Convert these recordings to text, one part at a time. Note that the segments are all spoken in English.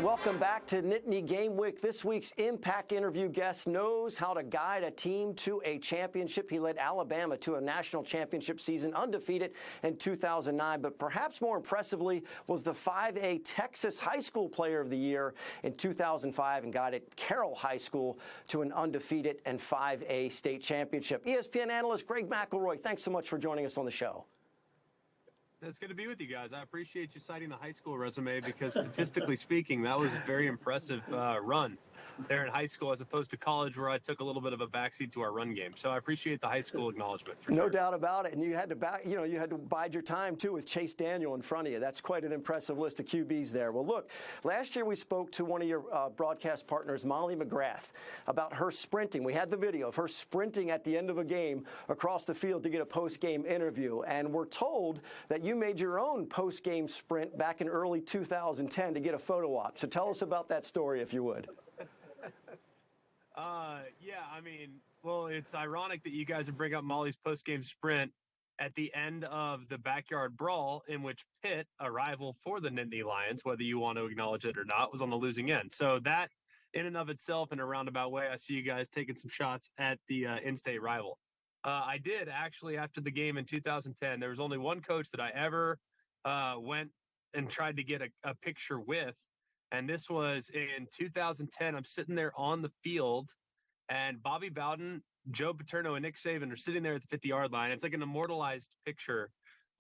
Welcome back to Nittany Game Week. This week's Impact interview guest knows how to guide a team to a championship. He led Alabama to a national championship season undefeated in 2009, but perhaps more impressively was the 5A Texas High School Player of the Year in 2005 and guided Carroll High School to an undefeated and 5A state championship. ESPN analyst Greg Mcelroy, thanks so much for joining us on the show. It's good to be with you guys. I appreciate you citing the high school resume because statistically speaking, that was a very impressive run there in high school as opposed to college where I took a little bit of a backseat to our run game. So I appreciate the high school acknowledgement. No doubt about it. And you had to you had to bide your time too with Chase Daniel in front of you. That's quite an impressive list of QBs there. Well, look, last year we spoke to one of your broadcast partners, Molly McGrath, about her sprinting. We had the video of her sprinting at the end of a game across the field to get a post-game interview. And we're told that you made your own post-game sprint back in early 2010 to get a photo op. So tell us about that story, if you would. Yeah, I mean, well, it's ironic that you guys would bring up Molly's post-game sprint at the end of the backyard brawl in which Pitt, a rival for the Nittany Lions, whether you want to acknowledge it or not, was on the losing end. So that in and of itself, in a roundabout way, I see you guys taking some shots at the in-state rival. I did actually after the game in 2010. There was only one coach that I ever went and tried to get a picture with. And this was in 2010. I'm sitting there on the field, and Bobby Bowden, Joe Paterno, and Nick Saban are sitting there at the 50-yard line. It's like an immortalized picture.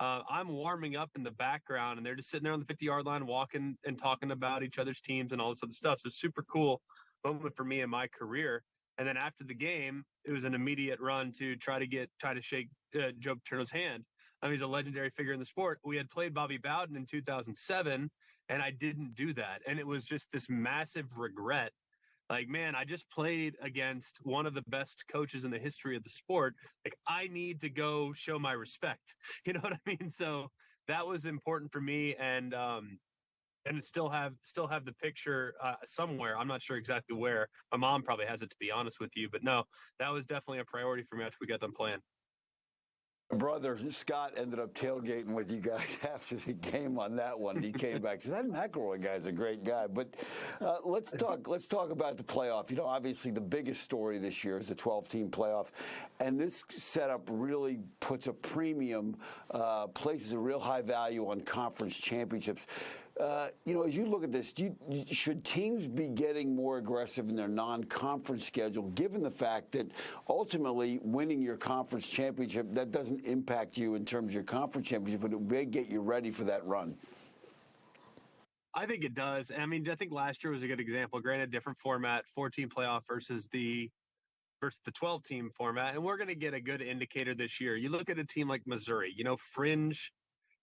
I'm warming up in the background, and they're just sitting there on the 50-yard line walking and talking about each other's teams and all this other stuff. So super cool moment for me in my career. And then after the game, it was an immediate run to try to shake Joe Paterno's hand. I mean, he's a legendary figure in the sport. We had played Bobby Bowden in 2007, and I didn't do that. And it was just this massive regret. Like, man, I just played against one of the best coaches in the history of the sport. Like, I need to go show my respect. You know what I mean? So that was important for me. And still have the picture somewhere. I'm not sure exactly where. My mom probably has it, to be honest with you. But no, that was definitely a priority for me after we got done playing. Brother Scott ended up tailgating with you guys after the game on that one. He came back and said, that McElroy guy's a great guy. But let's talk about the playoff. You know, obviously the biggest story this year is the 12-team playoff. And this setup really puts a premium, places a real high value on conference championships. You know, as you look at this, should teams be getting more aggressive in their non-conference schedule, given the fact that ultimately winning your conference championship, that doesn't impact you in terms of your conference championship, but it may get you ready for that run? I think it does. I mean, I think last year was a good example. Granted, different format, 14 playoff versus the 12-team format, and we're going to get a good indicator this year. You look at a team like Missouri, you know, fringe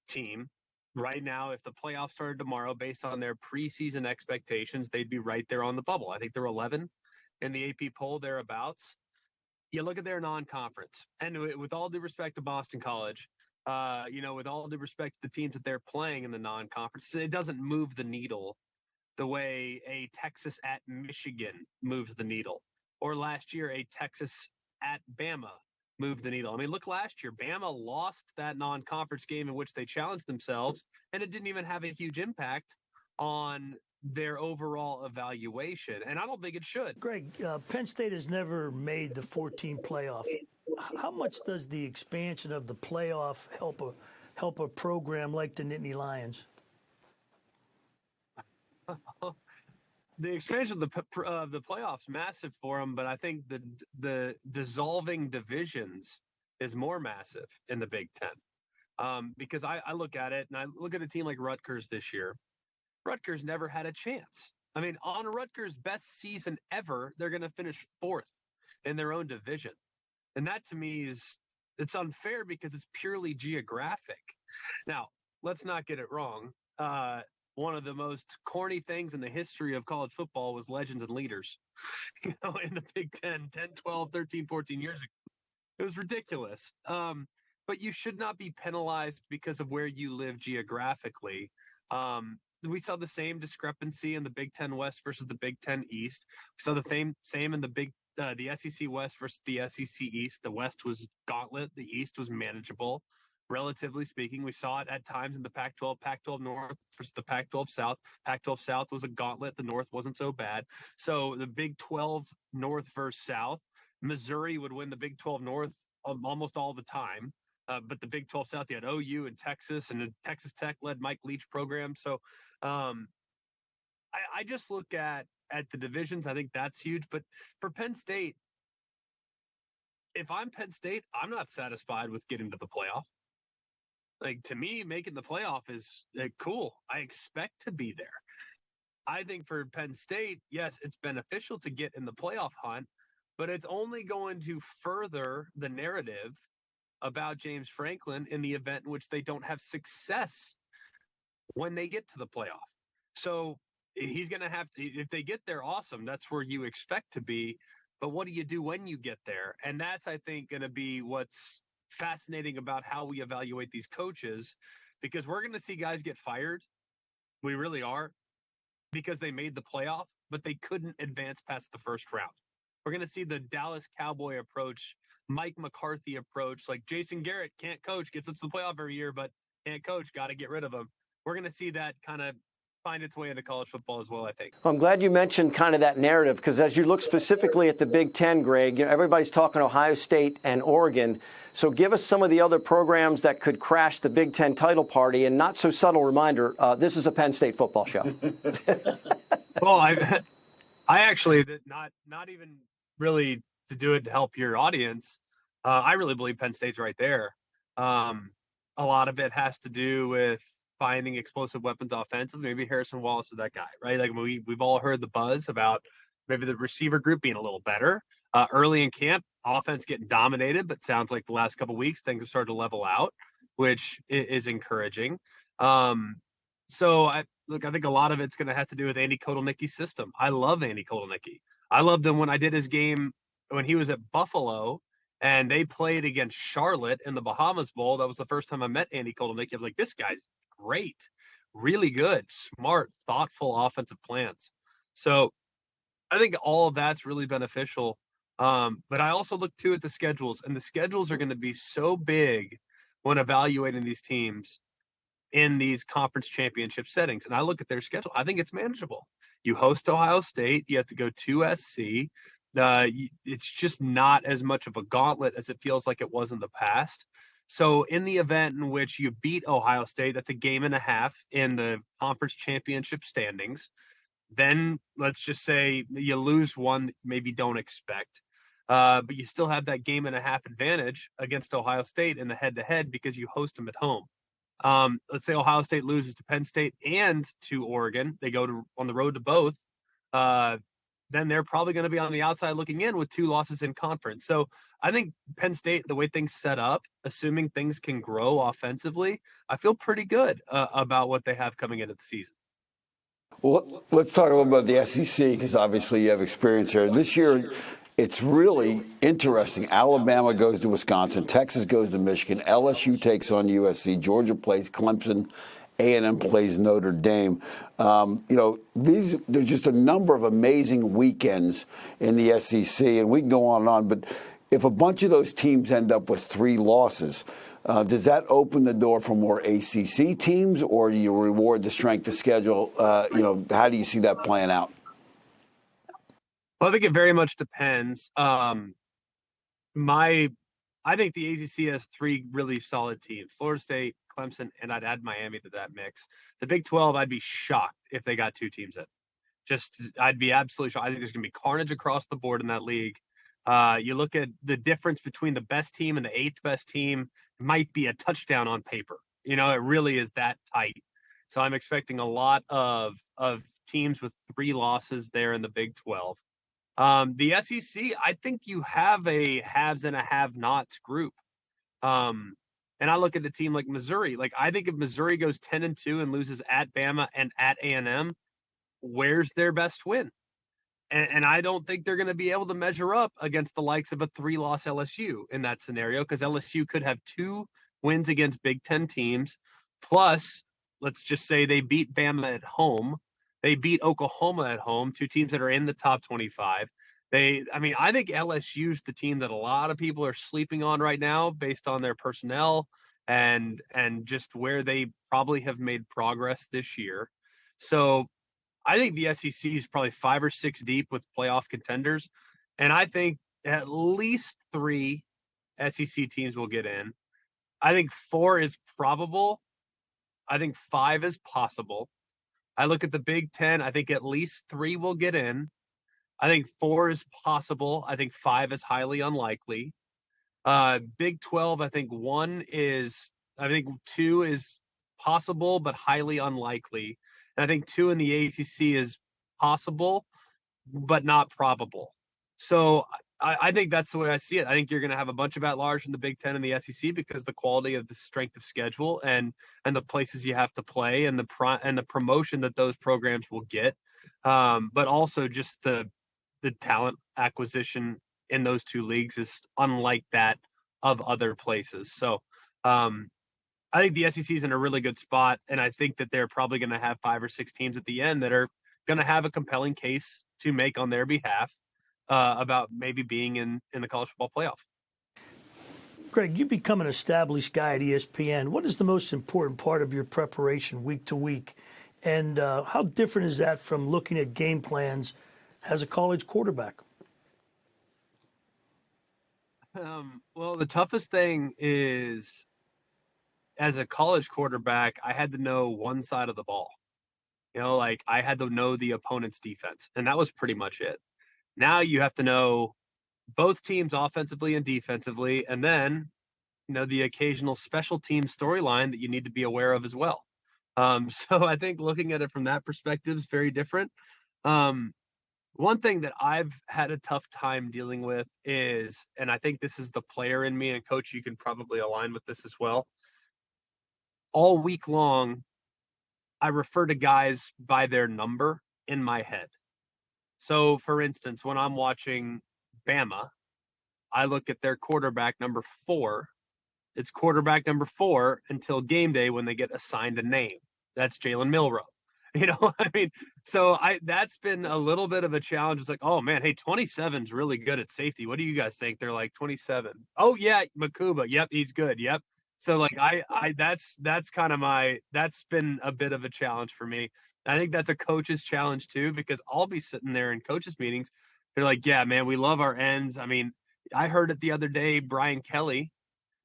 team. Right now, if the playoffs started tomorrow, based on their preseason expectations, they'd be right there on the bubble. I think they're 11 in the AP poll, thereabouts. You look at their non-conference, and with all due respect to Boston College, you know, with all due respect to the teams that they're playing in the non-conference, it doesn't move the needle the way a Texas at Michigan moves the needle, or last year a Texas at Bama moved the needle. I mean, look last year, Bama lost that non-conference game in which they challenged themselves, and it didn't even have a huge impact on their overall evaluation, and I don't think it should. Greg, Penn State has never made the 14 playoff. How much does the expansion of the playoff help a program like the Nittany Lions? The expansion of the playoffs massive for them, but I think the dissolving divisions is more massive in the Big Ten, because I look at it and I look at a team like Rutgers this year. Rutgers never had a chance. I mean, on Rutgers' best season ever, they're going to finish 4th in their own division, and that to me it's unfair because it's purely geographic. Now, let's not get it wrong. One of the most corny things in the history of college football was legends and leaders, you know, in the Big 10, 12, 13, 14 years ago. It was ridiculous. But you should not be penalized because of where you live geographically. We saw the same discrepancy in the Big 10 West versus the Big 10 East. We saw the same in the SEC West versus the SEC East. The West was gauntlet. The East was manageable. relatively speaking. We saw it at times in the Pac-12, Pac-12 North versus the Pac-12 South. Pac-12 South was a gauntlet. The North wasn't so bad. So the Big 12 North versus South, Missouri would win the Big 12 North almost all the time. But the Big 12 South, you had OU and the Texas Tech led Mike Leach program. So I just look at the divisions. I think that's huge. But for Penn State, if I'm Penn State, I'm not satisfied with getting to the playoff. Like, to me, making the playoff is cool. I expect to be there. I think for Penn State, yes, it's beneficial to get in the playoff hunt, but it's only going to further the narrative about James Franklin in the event in which they don't have success when they get to the playoff. So he's going to have to, if they get there, awesome. That's where you expect to be. But what do you do when you get there? And that's, I think, going to be what's fascinating about how we evaluate these coaches, because we're going to see guys get fired. We really are, because they made the playoff, but they couldn't advance past the first round. We're going to see the Dallas Cowboy approach, Mike McCarthy approach, like Jason Garrett can't coach, gets up to the playoff every year, but can't coach, got to get rid of him. We're going to see that kind of find its way into college football as well, I think. Well, I'm glad you mentioned kind of that narrative, because as you look specifically at the Big Ten, Greg, everybody's talking Ohio State and Oregon. So give us some of the other programs that could crash the Big Ten title party. And not so subtle reminder, this is a Penn State football show. Well, I actually, not even really to do it to help your audience, I really believe Penn State's right there. A lot of it has to do with finding explosive weapons offensively. Maybe Harrison Wallace is that guy, right? Like we've all heard the buzz about maybe the receiver group being a little better. Early in camp, offense getting dominated, but sounds like the last couple of weeks things have started to level out, which is encouraging. So I think a lot of it's going to have to do with Andy Kotelnicki's system. I love Andy Kotelnicki. I loved him when I did his game when he was at Buffalo and they played against Charlotte in the Bahamas Bowl. That was the first time I met Andy Kotelnicki. I was like, this guy's great, really good, smart, thoughtful offensive plans. So I think all of that's really beneficial. But I also look too at the schedules, and the schedules are going to be so big when evaluating these teams in these conference championship settings. And I look at their schedule. I think it's manageable. You host Ohio State. You have to go to SC. It's just not as much of a gauntlet as it feels like it was in the past. So in the event in which you beat Ohio State, that's a game and a half in the conference championship standings. Then let's just say you lose one, maybe don't expect. But you still have that game and a half advantage against Ohio State in the head-to-head because you host them at home. Let's say Ohio State loses to Penn State and to Oregon. They go on the road to both. Then they're probably going to be on the outside looking in with 2 losses in conference. So I think Penn State, the way things set up, assuming things can grow offensively, I feel pretty good about what they have coming into the season. Well, let's talk a little about the SEC, because obviously you have experience here. This year, it's really interesting. Alabama goes to Wisconsin. Texas goes to Michigan. LSU takes on USC. Georgia plays Clemson. A&M plays Notre Dame. There's just a number of amazing weekends in the SEC, and we can go on and on. But if a bunch of those teams end up with 3 losses, does that open the door for more ACC teams, or do you reward the strength of schedule? How do you see that playing out? Well, I think it very much depends. I think the ACC has 3 really solid teams: Florida State, Clemson, and I'd add Miami to that mix. The Big 12, I'd be shocked if they got 2 teams in. I'd be absolutely shocked. I think there's going to be carnage across the board in that league. You look at the difference between the best team and the 8th best team, it might be a touchdown on paper. It really is that tight. So I'm expecting a lot of teams with 3 losses there in the Big 12. The SEC, I think you have a haves and a have-nots group. And I look at a team like Missouri. Like, I think if Missouri goes 10-2 and loses at Bama and at A&M, where's their best win? And I don't think they're going to be able to measure up against the likes of a 3-loss LSU in that scenario, because LSU could have 2 wins against Big Ten teams. Plus, let's just say they beat Bama at home. They beat Oklahoma at home, 2 teams that are in the top 25. I think LSU's the team that a lot of people are sleeping on right now based on their personnel and just where they probably have made progress this year. So I think the SEC is probably 5 or 6 deep with playoff contenders, and I think at least 3 SEC teams will get in. I think 4 is probable. I think 5 is possible. I look at the Big Ten. I think at least 3 will get in. I think 4 is possible. I think 5 is highly unlikely. Big 12, I think 2 is possible, but highly unlikely. And I think 2 in the ACC is possible, but not probable. So I think that's the way I see it. I think you're going to have a bunch of at-large in the Big Ten and the SEC because the quality of the strength of schedule and the places you have to play and the promotion that those programs will get, but also just the talent acquisition in those 2 leagues is unlike that of other places. So I think the SEC is in a really good spot, and I think that they're probably going to have 5 or 6 teams at the end that are going to have a compelling case to make on their behalf about maybe being in the college football playoff. Greg, you become an established guy at ESPN. What is the most important part of your preparation week to week? And how different is that from looking at game plans as a college quarterback? Well, the toughest thing is, as a college quarterback, I had to know one side of the ball. Like I had to know the opponent's defense, and that was pretty much it. Now you have to know both teams offensively and defensively, and then, the occasional special team storyline that you need to be aware of as well. So I think looking at it from that perspective is very different. One thing that I've had a tough time dealing with is, and I think this is the player in me, and Coach, you can probably align with this as well. All week long, I refer to guys by their number in my head. So, for instance, when I'm watching Bama, I look at their quarterback number 4. It's quarterback number 4 until game day when they get assigned a name. That's Jalen Milroe. So that's been a little bit of a challenge. It's like, oh man, hey, 27's really good at safety. What do you guys think? They're like 27. Oh yeah, Makuba. Yep, he's good. Yep. So like that's kind of that's been a bit of a challenge for me. I think that's a coach's challenge too, because I'll be sitting there in coaches meetings. They're like, yeah, man, we love our ends. I mean, I heard it the other day. Brian Kelly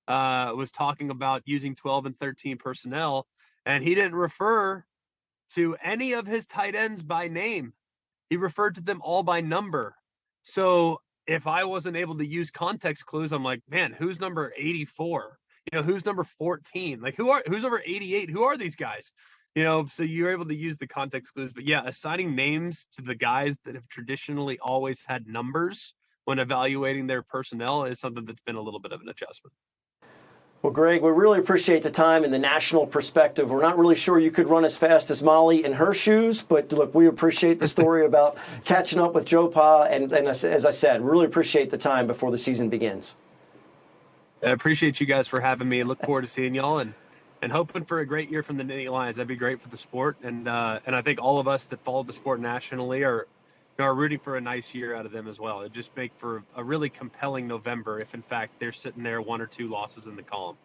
was talking about using 12 and 13 personnel, and he didn't refer to any of his tight ends by name. He referred to them all by number. So if I wasn't able to use context clues, I'm like, man, who's number 84? Who's number 14? Like who's number 88? Who are these guys? So you're able to use the context clues. But yeah, assigning names to the guys that have traditionally always had numbers when evaluating their personnel is something that's been a little bit of an adjustment. Well, Greg, we really appreciate the time and the national perspective. We're not really sure you could run as fast as Molly in her shoes, but look, we appreciate the story about catching up with Joe Pa, and as I said, really appreciate the time before the season begins. I appreciate you guys for having me. Look forward to seeing y'all and hoping for a great year from the Nittany Lions. That'd be great for the sport, and I think all of us that follow the sport nationally are rooting for a nice year out of them as well. It'd just make for a really compelling November if, in fact, they're sitting there 1 or 2 losses in the column.